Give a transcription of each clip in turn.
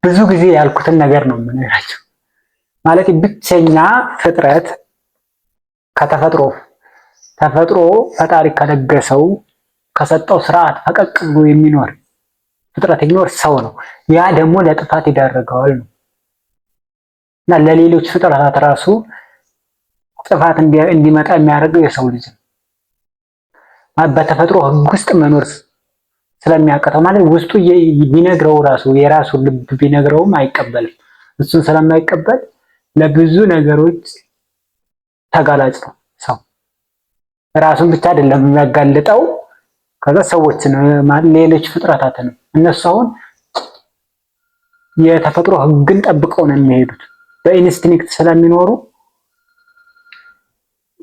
ብዙ ጊዜ ያልኩትን ነገር ነው የምነግራቸው። ማለት ብቸኛ ፍጥረት ተፈጥሮ ፈጣሪ ከለገሰው ከሰጠው ስርዓት ፈቀቅ ብሎ የሚኖር ፍጥረት የሚኖር ሰው ነው። ያ ደግሞ ለጥፋት ይዳረገዋል ነው እና ለሌሎች ፍጥረታት ራሱ ጥፋት እንዲመጣ የሚያደርገው የሰው ልጅ ነው። በተፈጥሮ ሕግ ውስጥ መኖር ስለሚያቀተው ማለት ውስጡ ቢነግረው ራሱ የራሱ ልብ ቢነግረውም አይቀበልም። እሱን ስለማይቀበል ለብዙ ነገሮች ተጋላጭ ነው። ሰው ራሱን ብቻ አይደለም የሚያጋልጠው ከዛ ሰዎችን ማለት ሌሎች ፍጥረታትን እነሱ አሁን የተፈጥሮ ሕግን ጠብቀው ነው የሚሄዱት። በኢንስቲንክት ስለሚኖሩ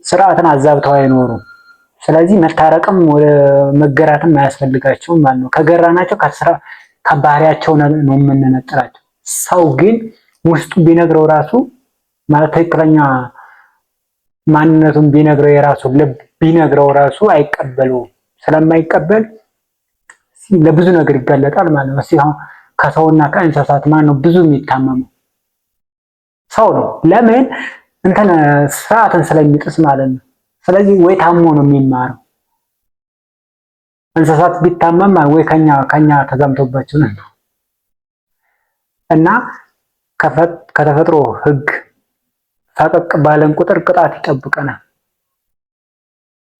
ስርዓትን አዛብተው አይኖሩም። ስለዚህ መታረቅም ወደ መገራትም አያስፈልጋቸውም ማለት ነው። ከገራናቸው ከባህሪያቸው ነው የምንነጥላቸው። ሰው ግን ውስጡ ቢነግረው ራሱ ማለት ትክክለኛ ማንነቱን ቢነግረው የራሱ ልብ ቢነግረው ራሱ አይቀበለውም። ስለማይቀበል ለብዙ ነገር ይጋለጣል ማለት ነው። ሲሆን ከሰውና ከእንስሳት ማን ነው ብዙ የሚታመመው? ሰው ነው። ለምን እንትን ስርዓትን ስለሚጥስ ማለት ነው። ስለዚህ ወይ ታሞ ነው የሚማረው። እንስሳት ቢታመም ወይ ከኛ ተዛምቶባቸው ነው እና ከተፈጥሮ ሕግ ፈቀቅ ባለን ቁጥር ቅጣት ይጠብቀናል።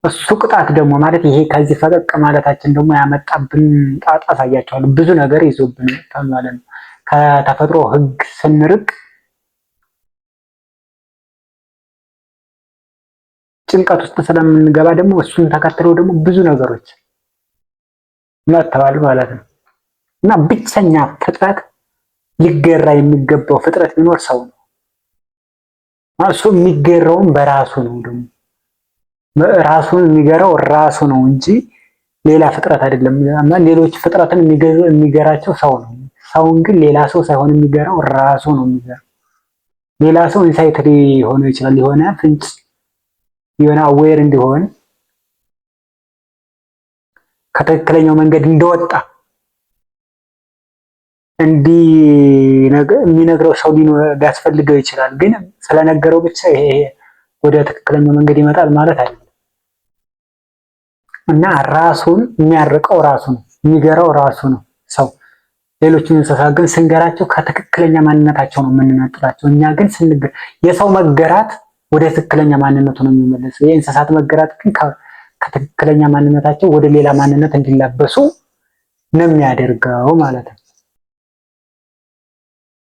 እሱ ቅጣት ደግሞ ማለት ይሄ ከዚህ ፈቀቅ ማለታችን ደግሞ ያመጣብን ጣጣ አሳያቸዋለሁ። ብዙ ነገር ይዞብን መጥቷል ማለት ነው። ከተፈጥሮ ሕግ ስንርቅ ጭንቀት ውስጥ ስለምንገባ ደግሞ እሱን ተከትለው ደግሞ ብዙ ነገሮች መጥተዋል ማለት ነው እና ብቸኛ ፍጥረት ሊገራ የሚገባው ፍጥረት ቢኖር ሰው ነው። እሱ የሚገራውም በራሱ ነው። ደግሞ ራሱን የሚገራው ራሱ ነው እንጂ ሌላ ፍጥረት አይደለም። ሌሎች ፍጥረትን የሚገራቸው ሰው ነው። ሰውን ግን ሌላ ሰው ሳይሆን የሚገራው ራሱ ነው የሚገራው። ሌላ ሰው ኢንሳይትሪ ሆኖ ይችላል የሆነ ፍንጭ የሆነ አዌር እንዲሆን ከትክክለኛው መንገድ እንደወጣ የሚነግረው ሰው ሊያስፈልገው ይችላል። ግን ስለነገረው ብቻ ይሄ ወደ ትክክለኛው መንገድ ይመጣል ማለት አይደለም እና ራሱን የሚያርቀው ራሱ ነው፣ የሚገራው ራሱ ነው ሰው። ሌሎችን እንስሳት ግን ስንገራቸው ከትክክለኛ ማንነታቸው ነው የምንነጥላቸው። እኛ ግን የሰው መገራት ወደ ትክክለኛ ማንነቱ ነው የሚመለሰው። የእንስሳት መገራት ግን ከትክክለኛ ማንነታቸው ወደ ሌላ ማንነት እንዲላበሱ ነው የሚያደርገው ማለት ነው።